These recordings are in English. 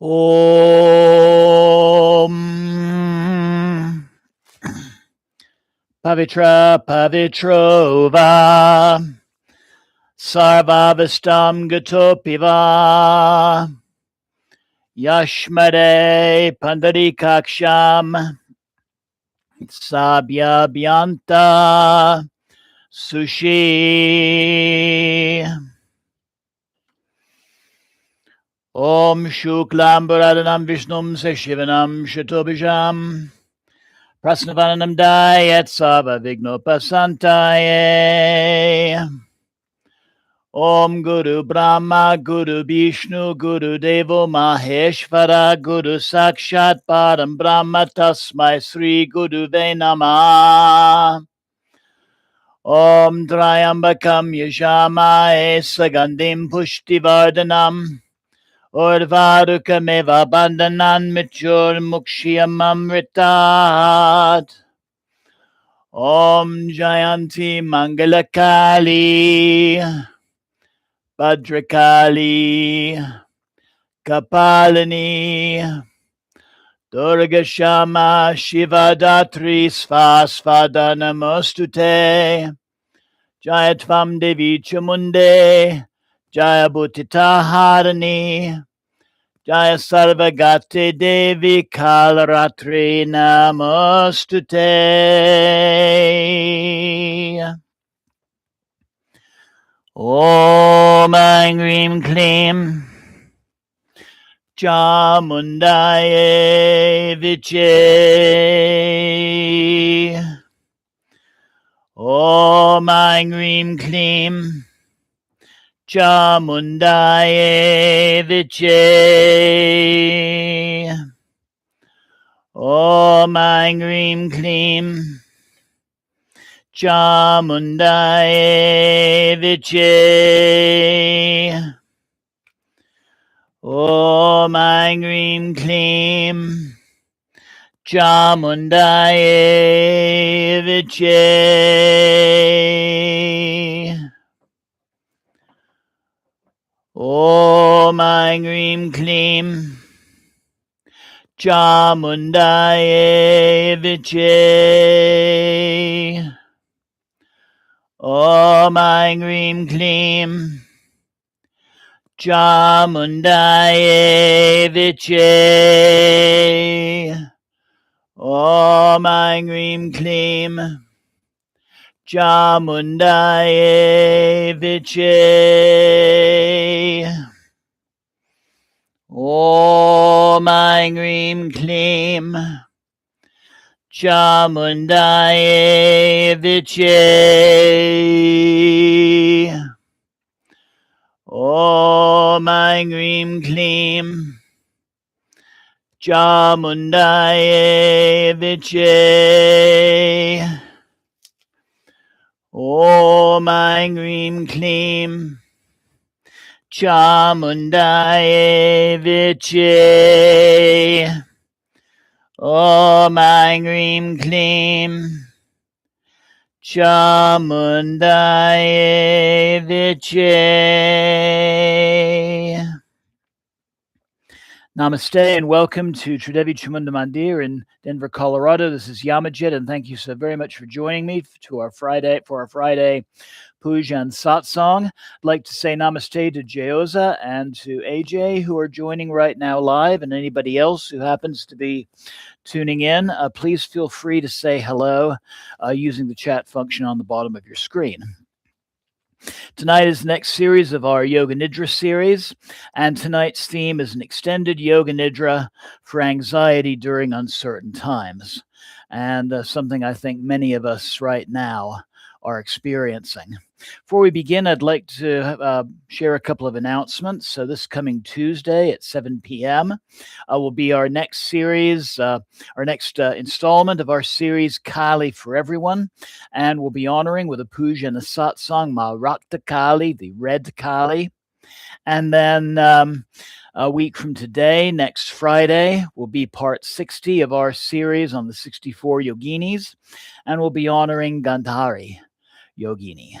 Om Pavitra Pavitrova Sarvavastam Gatopiva Yashmade Pandarikaksham Sabya Byanta Sushi Om Shuklam Bharadhanam Vishnum Seshivanam Shatobhijam Prasnavanam Dayat Sava Vignopasantaye Om Guru Brahma Guru Vishnu Guru Devo Maheshvara Guru Sakshat Param Brahma Tasmai Sri Guru Venama Om Trayambakam Yajamaye Sagandim Pushtivardhanam Urvarukamiva Bandhanan Michur Mukshiyam Amritat Om Jayanti Mangalakali Bhadrakali Kapalini Durga Shama Shiva Datri Svasvada Namostute Jayatvam Devi Chamunde Jaya Bhutita Harani Jaya Sarvagate Devi Kalaratri Namostute Om Angrim Klim Chamundaye Viche Om Angrim Klim Chamundaye Viche Om Angrim Klim Chamundaye Viche Om Angrim Klim Chamundaye Viche Om Angrim Klim Chamundaye Viche Om Angrim Klim Chamundaye Viche Om Angrim Klim Chamundaye Viche Om Angrim Klim Chamundaye Viche Om Angrim Klim Chamundaye Viche Om Angrim Klim Chamundaye Viche Om Angrim Klim Chamundaye Viche. Namaste and welcome to Tridevi Chamunda Mandir in Denver, Colorado. This is Yamajit, and thank you so very much for joining me for our Friday Puja and Satsang. I'd like to say namaste to Jeoza and to AJ who are joining right now live, and anybody else who happens to be tuning in. Please feel free to say hello using the chat function on the bottom of your screen. Tonight is the next series of our Yoga Nidra series, and tonight's theme is an extended Yoga Nidra for anxiety during uncertain times, and something I think many of us right now are experiencing. Before we begin, I'd like to share a couple of announcements. So this coming Tuesday at 7 p.m. Will be our next series, our next installment of our series, Kali for Everyone. And we'll be honoring with a puja and a satsang, Ma Rakta Kali, the red Kali. And then a week from today, next Friday, will be part 60 of our series on the 64 yoginis. And we'll be honoring Gandhari Yogini.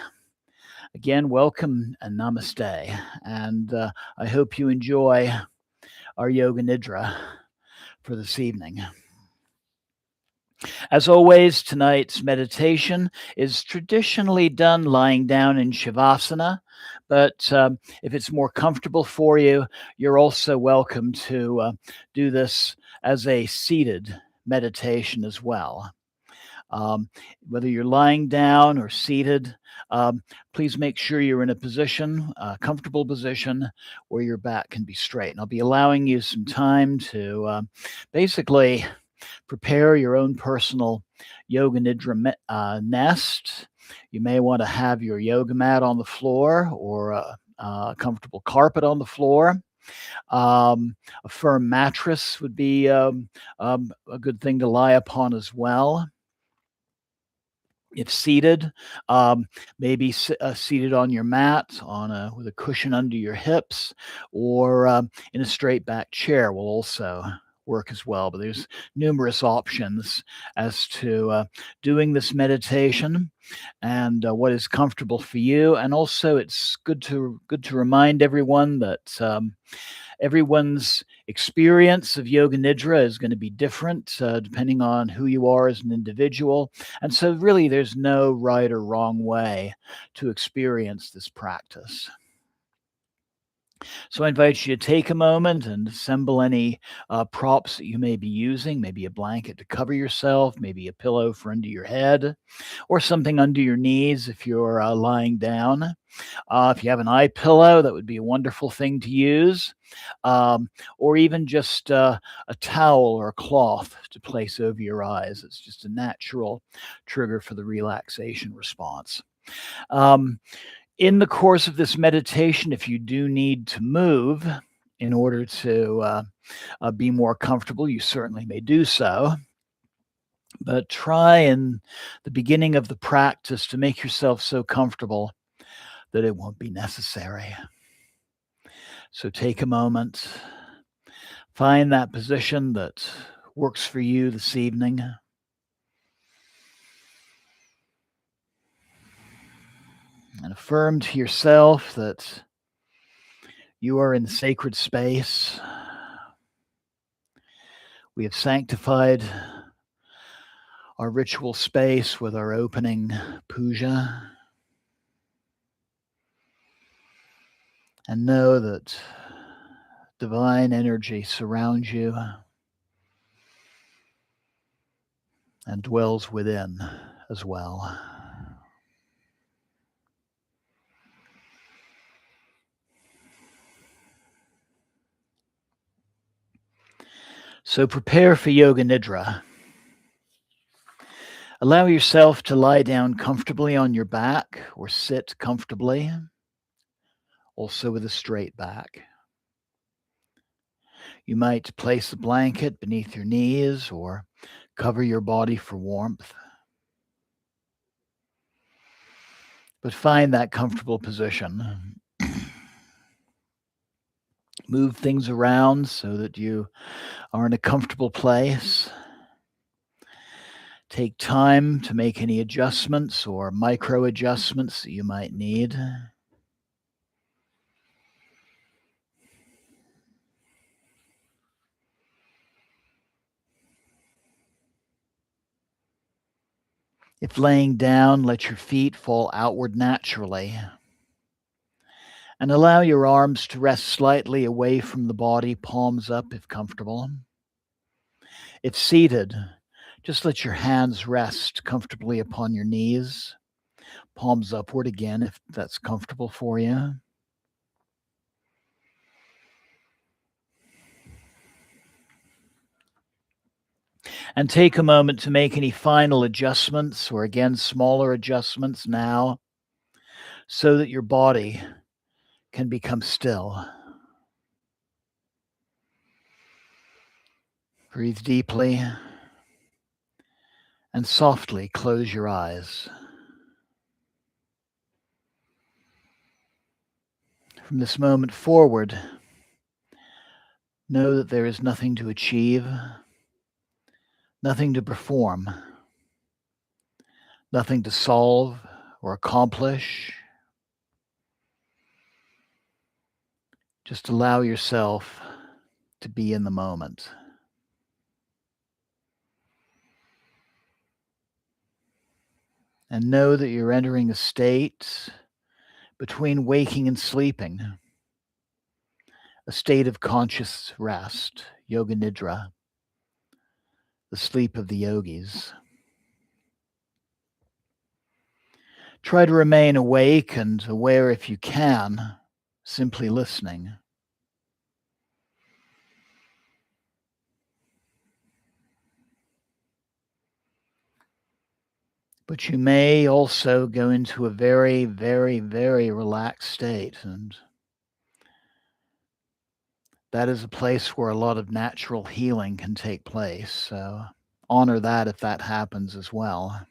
Again, welcome and namaste. And I hope you enjoy our Yoga Nidra for this evening. As always, tonight's meditation is traditionally done lying down in Shavasana, but if it's more comfortable for you, you're also welcome to do this as a seated meditation as well. Whether you're lying down or seated, please make sure you're in a comfortable position where your back can be straight. And I'll be allowing you some time to basically prepare your own personal Yoga Nidra nest. You may want to have your yoga mat on the floor or a comfortable carpet on the floor. A firm mattress would be a good thing to lie upon as well. If seated, maybe seated on your mat with a cushion under your hips, or in a straight back chair will also work as well. But there's numerous options as to doing this meditation and what is comfortable for you. And also, it's good to remind everyone that everyone's experience of Yoga Nidra is going to be different depending on who you are as an individual. And so really there's no right or wrong way to experience this practice. So I invite you to take a moment and assemble any props that you may be using, maybe a blanket to cover yourself, maybe a pillow for under your head, or something under your knees if you're lying down. If you have an eye pillow, that would be a wonderful thing to use, or even just a towel or a cloth to place over your eyes. It's just a natural trigger for the relaxation response. In the course of this meditation, if you do need to move in order to be more comfortable, you certainly may do so. But try in the beginning of the practice to make yourself so comfortable that it won't be necessary. So take a moment, find that position that works for you this evening. And affirm to yourself that you are in sacred space. We have sanctified our ritual space with our opening puja. And know that divine energy surrounds you and dwells within as well. So prepare for Yoga Nidra. Allow yourself to lie down comfortably on your back or sit comfortably, also with a straight back. You might place a blanket beneath your knees or cover your body for warmth. But find that comfortable position. Move things around so that you are in a comfortable place. Take time to make any adjustments or micro adjustments that you might need. If laying down, let your feet fall outward naturally. And allow your arms to rest slightly away from the body, palms up if comfortable. If seated, just let your hands rest comfortably upon your knees, palms upward again if that's comfortable for you. And take a moment to make any final adjustments, or again, smaller adjustments now, so that your body can become still. Breathe deeply and softly close your eyes. From this moment forward, know that there is nothing to achieve, nothing to perform, nothing to solve or accomplish. Just allow yourself to be in the moment. And know that you're entering a state between waking and sleeping, a state of conscious rest, yoga nidra, the sleep of the yogis. Try to remain awake and aware if you can, simply listening. But you may also go into a very, very, very relaxed state, and that is a place where a lot of natural healing can take place. So honor that if that happens as well.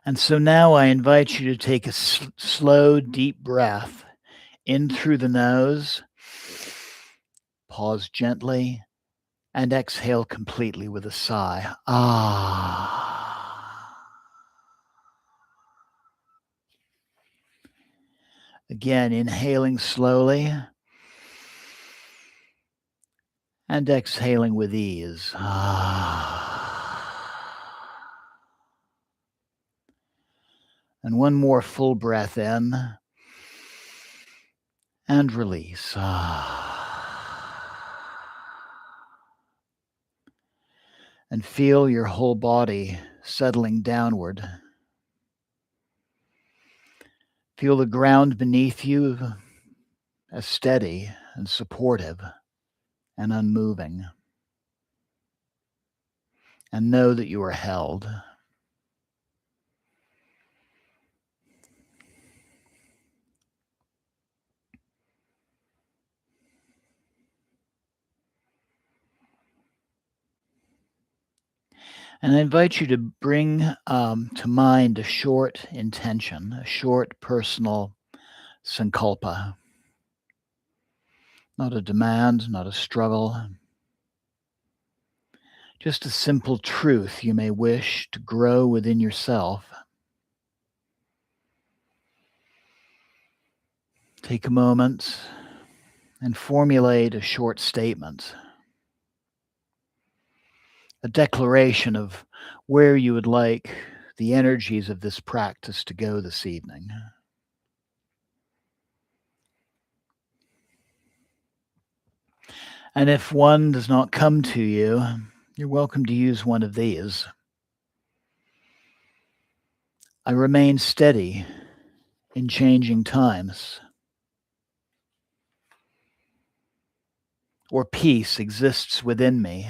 And so now I invite you to take a slow, deep breath in through the nose, pause gently, and exhale completely with a sigh. Ah. Again, inhaling slowly and exhaling with ease. And one more full breath in and release. And feel your whole body settling downward. Feel the ground beneath you as steady and supportive and unmoving. And know that you are held. And I invite you to bring to mind a short intention, a short personal sankalpa. Not a demand, not a struggle. Just a simple truth you may wish to grow within yourself. Take a moment and formulate a short statement, a declaration of where you would like the energies of this practice to go this evening. And if one does not come to you, you're welcome to use one of these. I remain steady in changing times. Or peace exists within me.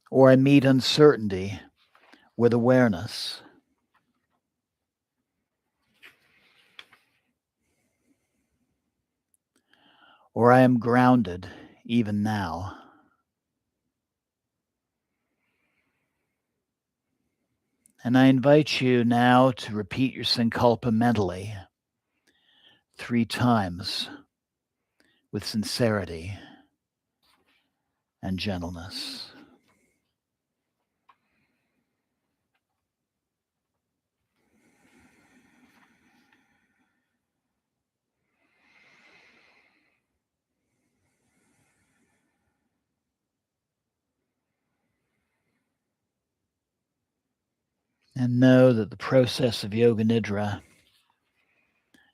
Or I meet uncertainty with awareness. Or I am grounded even now. And I invite you now to repeat your sankalpa mentally 3 times with sincerity and gentleness. And know that the process of yoga nidra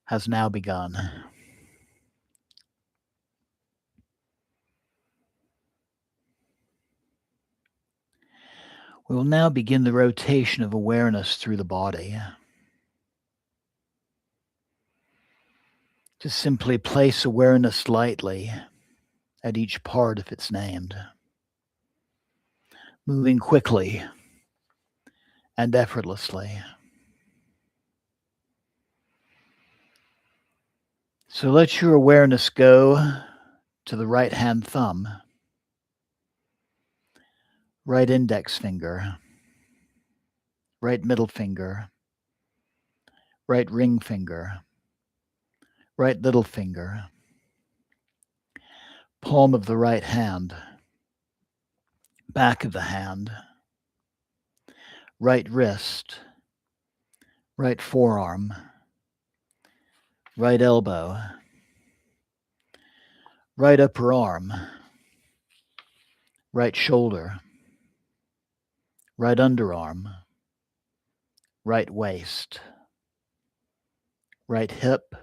has now begun. We will now begin the rotation of awareness through the body. Just simply place awareness lightly at each part if it's named, moving quickly and effortlessly. So let your awareness go to the right hand thumb, right index finger, right middle finger, right ring finger, right little finger, palm of the right hand, back of the hand, right wrist, right forearm, right elbow, right upper arm, right shoulder, right underarm, right waist, right hip,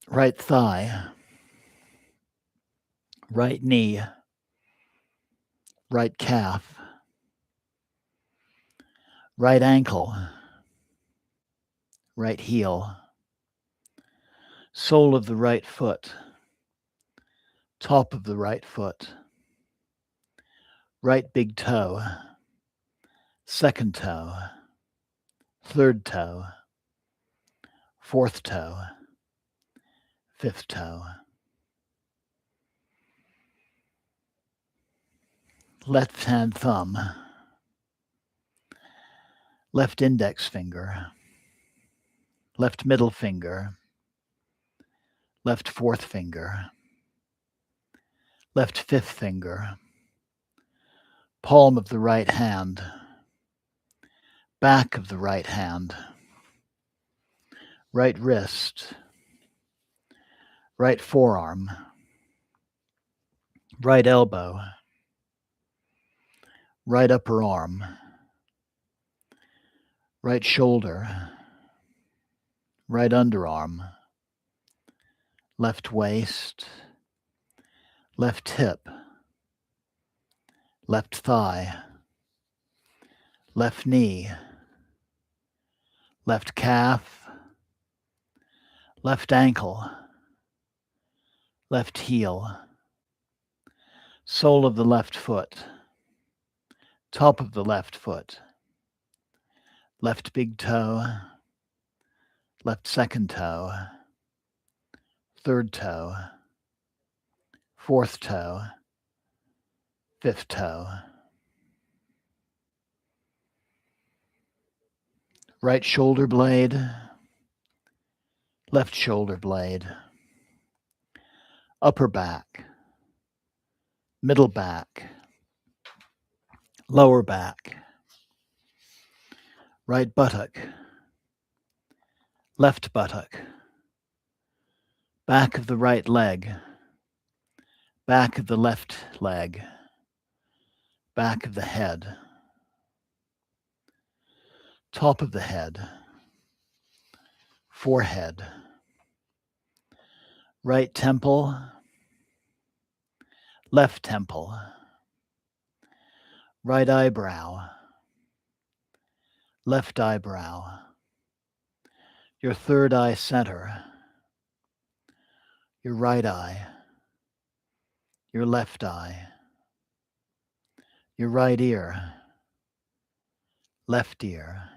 right thigh, right knee, right calf, right ankle, right heel, sole of the right foot, top of the right foot, right big toe, second toe, third toe, fourth toe, fifth toe, left hand thumb, left index finger, left middle finger, left fourth finger, left fifth finger, palm of the right hand, back of the right hand, right wrist, right forearm, right elbow, right upper arm, right shoulder, right underarm, left waist, left hip, left thigh, left knee, left calf, left ankle, left heel, sole of the left foot, top of the left foot, left big toe, left second toe, third toe, fourth toe, fifth toe, right shoulder blade, left shoulder blade, upper back, middle back, lower back, right buttock, left buttock, back of the right leg, back of the left leg, back of the head, top of the head, forehead, right temple, left temple, right eyebrow, left eyebrow, your third eye center, your right eye, your left eye, your right ear, left ear,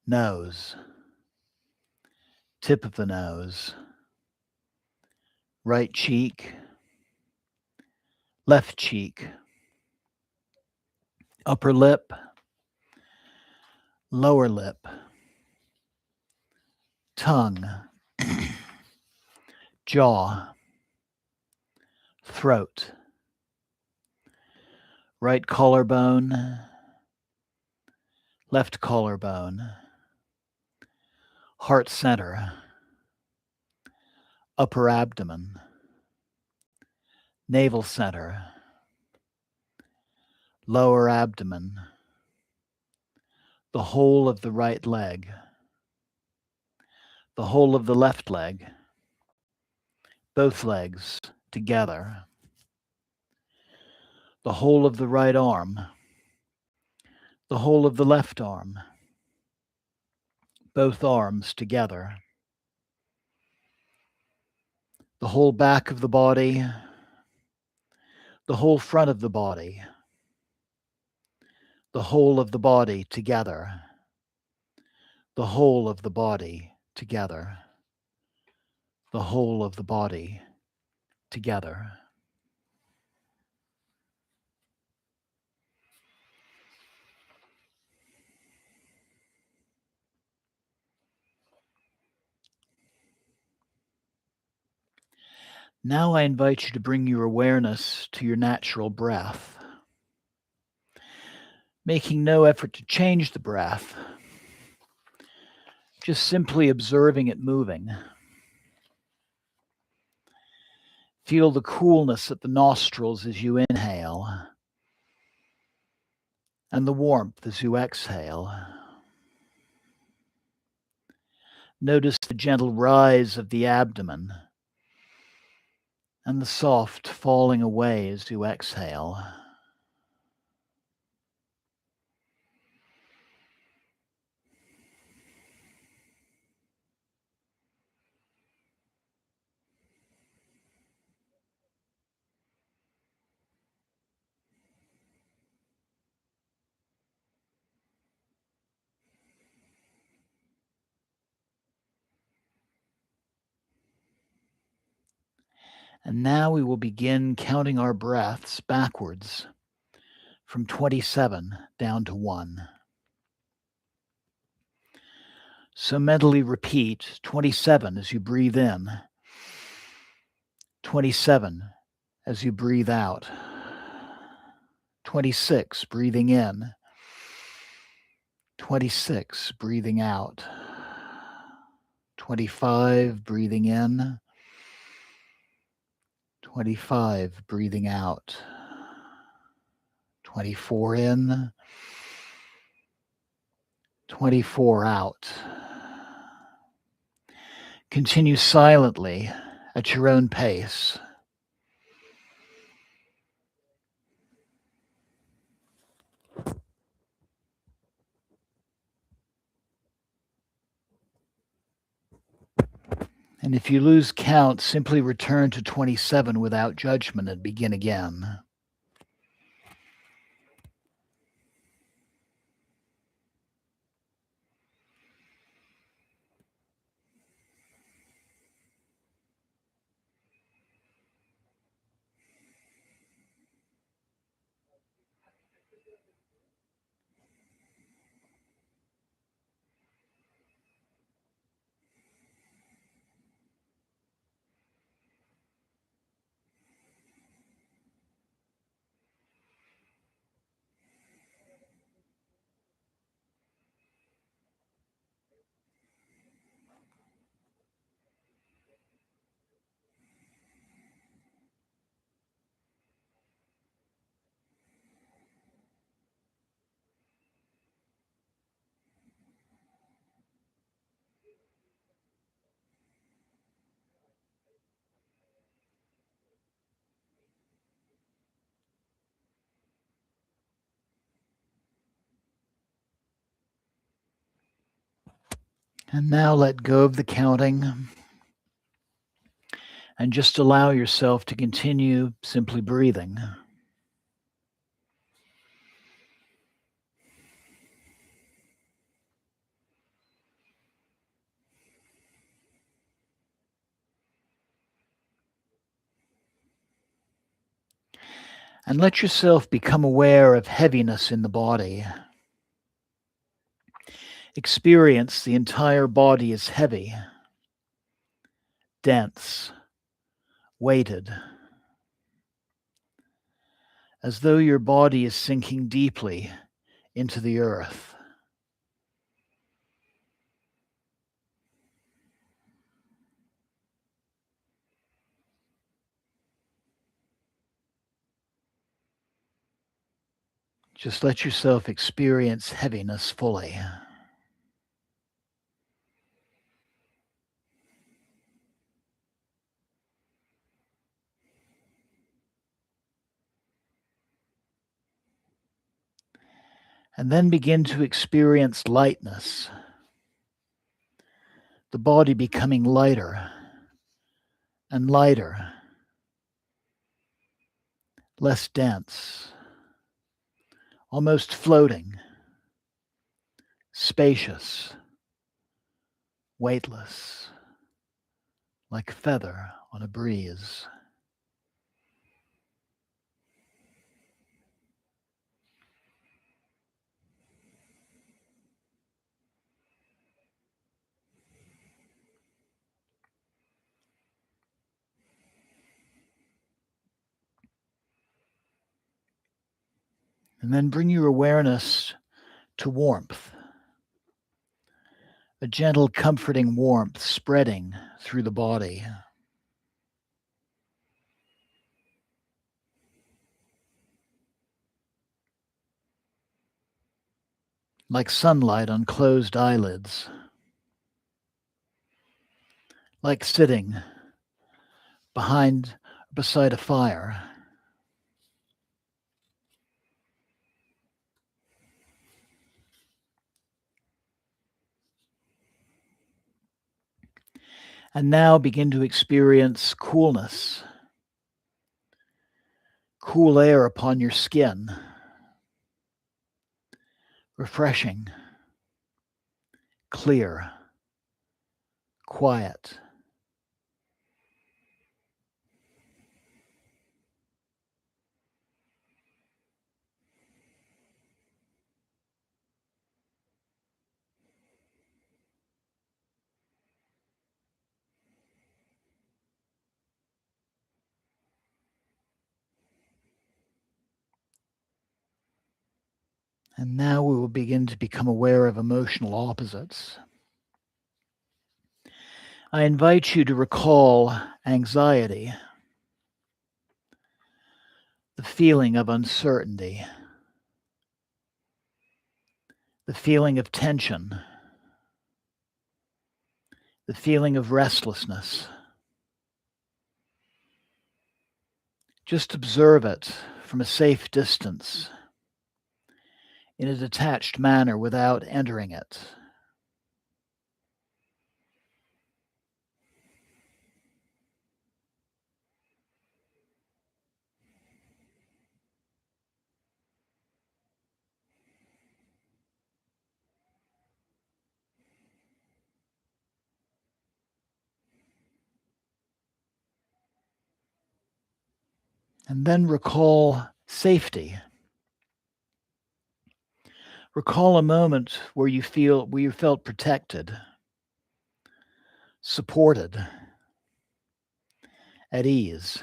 nose, tip of the nose, right cheek, left cheek, upper lip, lower lip, tongue, jaw, throat, right collarbone, left collarbone, heart center, upper abdomen, navel center, lower abdomen, the whole of the right leg, the whole of the left leg, both legs together, the whole of the right arm, the whole of the left arm, both arms together, the whole back of the body, the whole front of the body, the whole of the body together, the whole of the body together, the whole of the body together. Now I invite you to bring your awareness to your natural breath, making no effort to change the breath, just simply observing it moving. Feel the coolness at the nostrils as you inhale, and the warmth as you exhale. Notice the gentle rise of the abdomen and the soft falling away as you exhale. And now we will begin counting our breaths backwards from 27 down to 1. So mentally repeat 27 as you breathe in, 27 as you breathe out, 26 breathing in, 26 breathing out, 25 breathing in, 25 breathing out, 24 in, 24 out. Continue silently at your own pace. And if you lose count, simply return to 27 without judgment and begin again. And now let go of the counting and just allow yourself to continue simply breathing. And let yourself become aware of heaviness in the body. Experience the entire body as heavy, dense, weighted, as though your body is sinking deeply into the earth. Just let yourself experience heaviness fully. And then begin to experience lightness, the body becoming lighter and lighter, less dense, almost floating, spacious, weightless, like a feather on a breeze. And then bring your awareness to warmth, a gentle, comforting warmth spreading through the body. Like sunlight on closed eyelids, like sitting beside a fire. And now begin to experience coolness, cool air upon your skin, refreshing, clear, quiet. And now we will begin to become aware of emotional opposites. I invite you to recall anxiety, the feeling of uncertainty, the feeling of tension, the feeling of restlessness. Just observe it from a safe distance, in a detached manner without entering it. And then recall safety. Recall a moment where you felt protected, supported, at ease.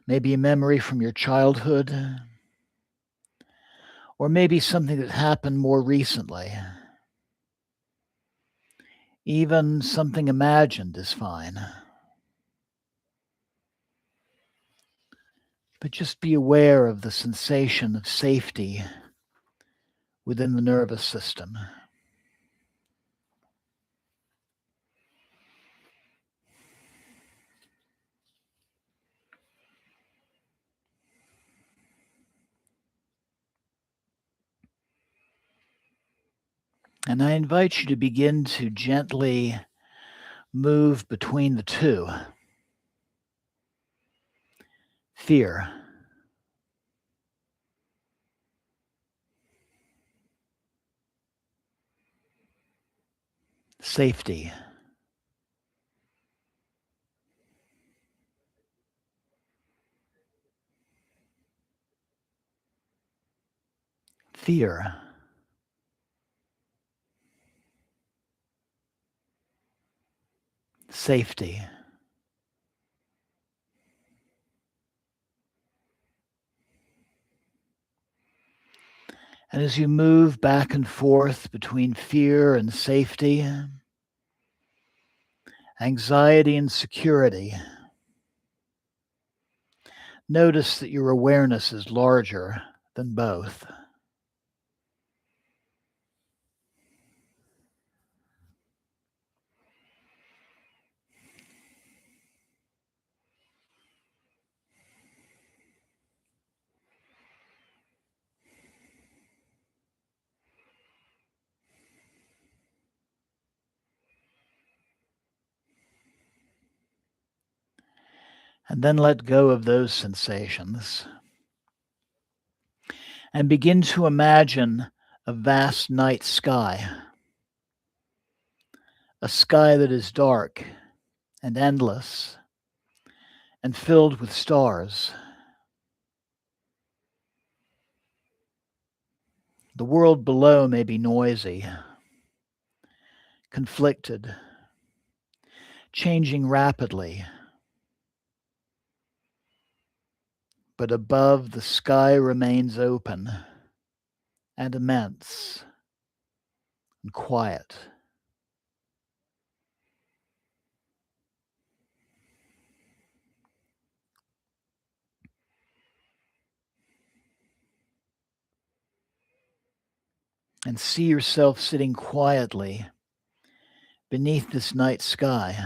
Maybe a memory from your childhood, or maybe something that happened more recently. Even something imagined is fine. But just be aware of the sensation of safety within the nervous system. And I invite you to begin to gently move between the two. Fear, safety, fear, safety. And as you move back and forth between fear and safety, anxiety and security, notice that your awareness is larger than both. And then let go of those sensations and begin to imagine a vast night sky, a sky that is dark and endless and filled with stars. The world below may be noisy, conflicted, changing rapidly. but above the sky remains open and immense and quiet. And see yourself sitting quietly beneath this night sky.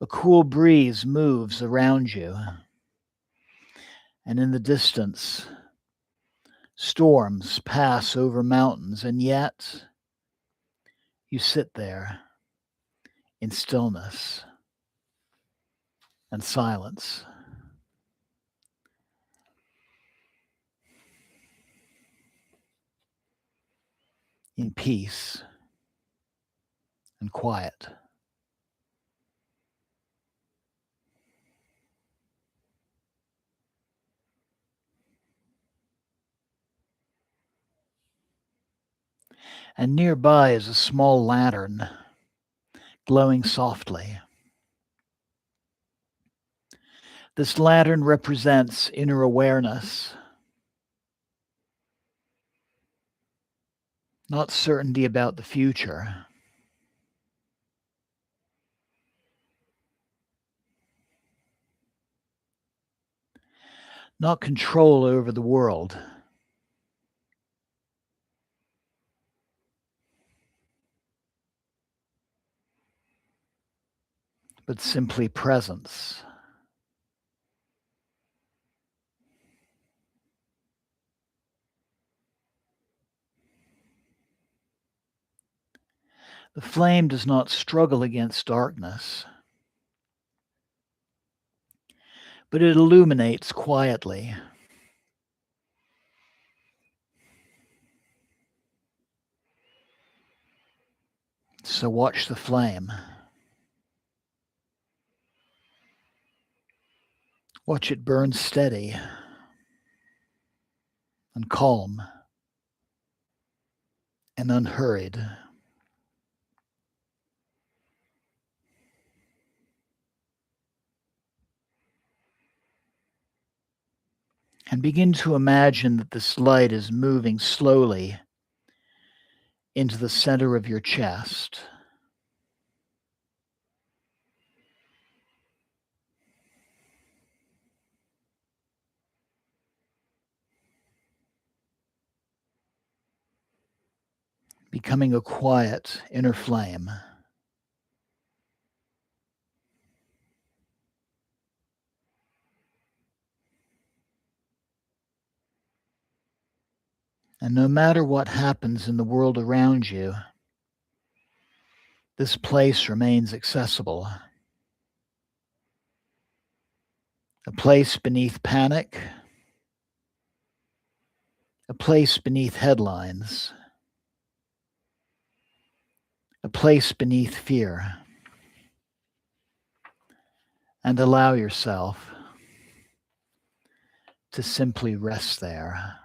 A cool breeze moves around you, and in the distance, storms pass over mountains, and yet you sit there in stillness and silence, in peace and quiet. And nearby is a small lantern glowing softly. This lantern represents inner awareness, not certainty about the future, not control over the world, but simply presence. The flame does not struggle against darkness, but it illuminates quietly. So watch the flame. Watch it burn steady and calm and unhurried. And begin to imagine that this light is moving slowly into the center of your chest. Becoming a quiet inner flame. And no matter what happens in the world around you, this place remains accessible. A place beneath panic, a place beneath headlines, a place beneath fear. And allow yourself to simply rest there.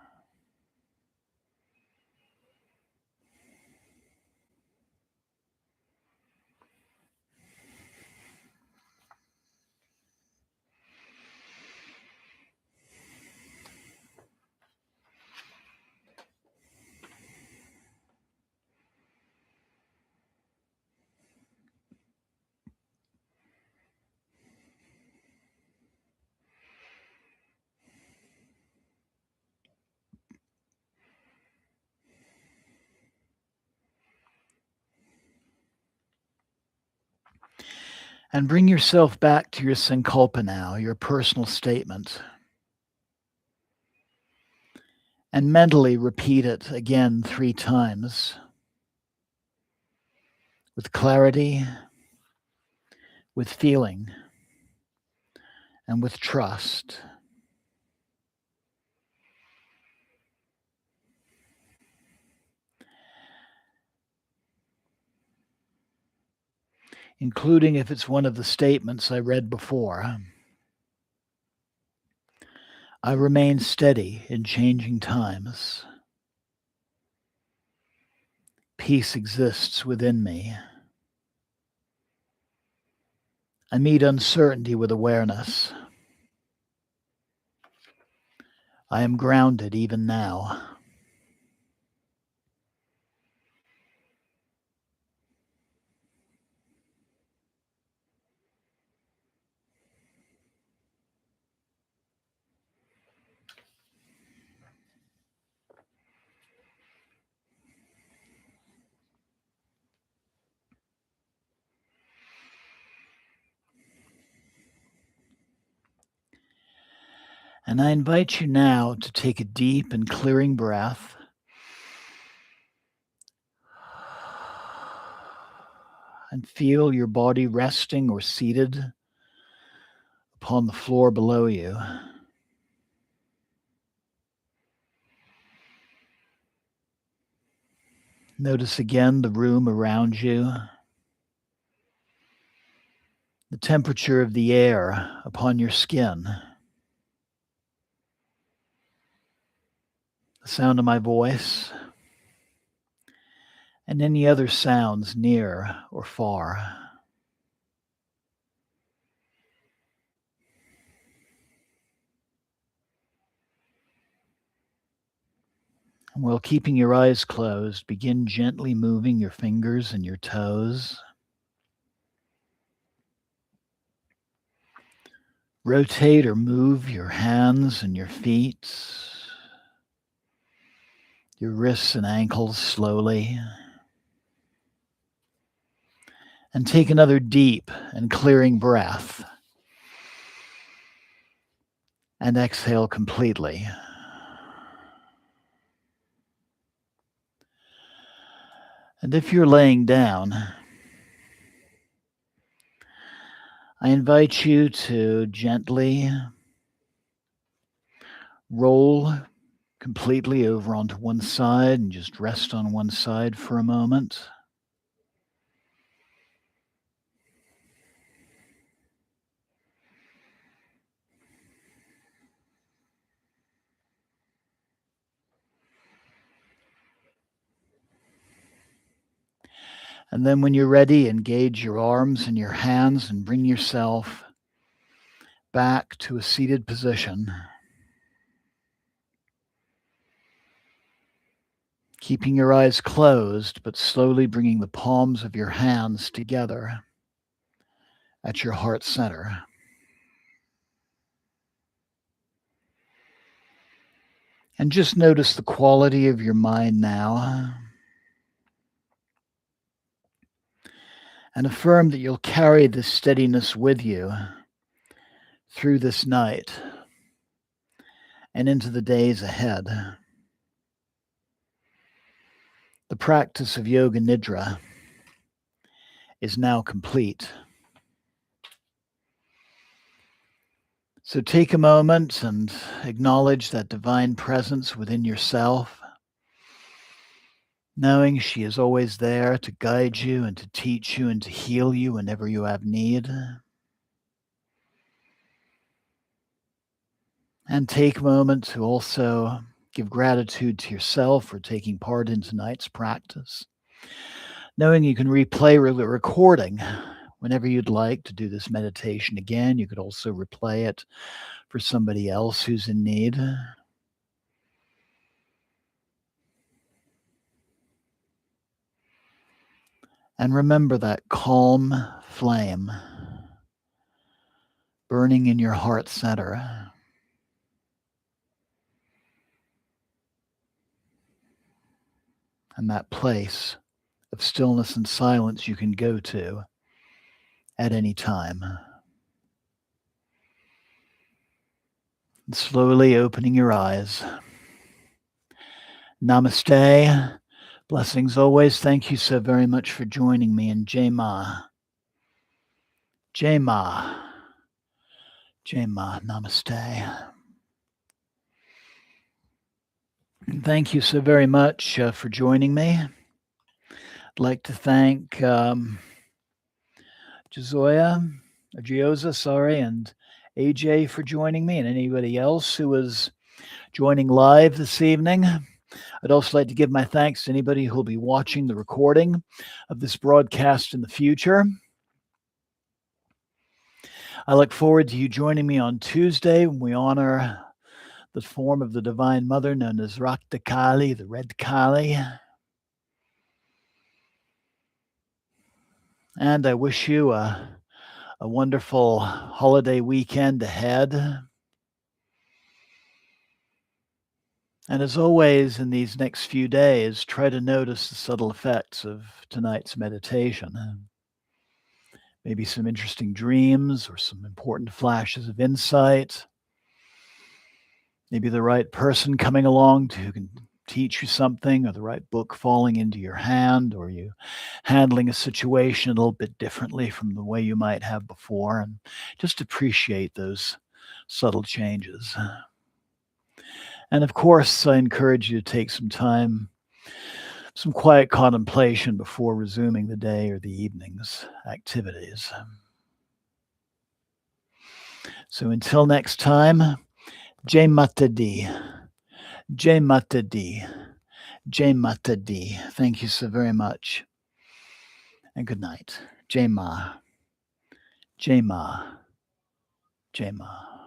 And bring yourself back to your sankalpa now, your personal statement. And mentally repeat it again 3 times with clarity, with feeling, and with trust. Including if it's one of the statements I read before. I remain steady in changing times. Peace exists within me. I meet uncertainty with awareness. I am grounded even now. And I invite you now to take a deep and clearing breath. And feel your body resting or seated upon the floor below you. Notice again the room around you, the temperature of the air upon your skin, the sound of my voice, and any other sounds near or far. And while keeping your eyes closed, begin gently moving your fingers and your toes. Rotate or move your hands and your feet, your wrists and ankles slowly. And take another deep and clearing breath. And exhale completely. And if you're laying down, I invite you to gently roll completely over onto one side and just rest on one side for a moment. And then when you're ready, engage your arms and your hands and bring yourself back to a seated position. Keeping your eyes closed, but slowly bringing the palms of your hands together at your heart center. And just notice the quality of your mind now. And affirm that you'll carry this steadiness with you through this night and into the days ahead. The practice of Yoga Nidra is now complete. So take a moment and acknowledge that divine presence within yourself, knowing she is always there to guide you and to teach you and to heal you whenever you have need. And take a moment to also give gratitude to yourself for taking part in tonight's practice, knowing you can replay the recording whenever you'd like to do this meditation again. You could also replay it for somebody else who's in need. And remember that calm flame burning in your heart center. And that place of stillness and silence you can go to at any time. And slowly opening your eyes. Namaste. Blessings always. Thank you so very much for joining me in Jai Ma. Jai Ma. Jai Ma. Namaste. And thank you so very much for joining me. I'd like to thank Gioza, and AJ for joining me, and anybody else who was joining live this evening. I'd also like to give my thanks to anybody who will be watching the recording of this broadcast in the future. I look forward to you joining me on Tuesday when we honor the form of the Divine Mother known as Rakta Kali, the Red Kali. And I wish you a wonderful holiday weekend ahead. And as always, in these next few days, try to notice the subtle effects of tonight's meditation. Maybe some interesting dreams or some important flashes of insight. Maybe the right person coming along who can teach you something, or the right book falling into your hand, or you handling a situation a little bit differently from the way you might have before. And just appreciate those subtle changes. And of course, I encourage you to take some time, some quiet contemplation before resuming the day or the evening's activities. So until next time, Jai Mata Di, Jai Mata Di, Jai Mata Di. Thank you so very much. And good night. Jai Ma, Jai Ma, Jai Ma.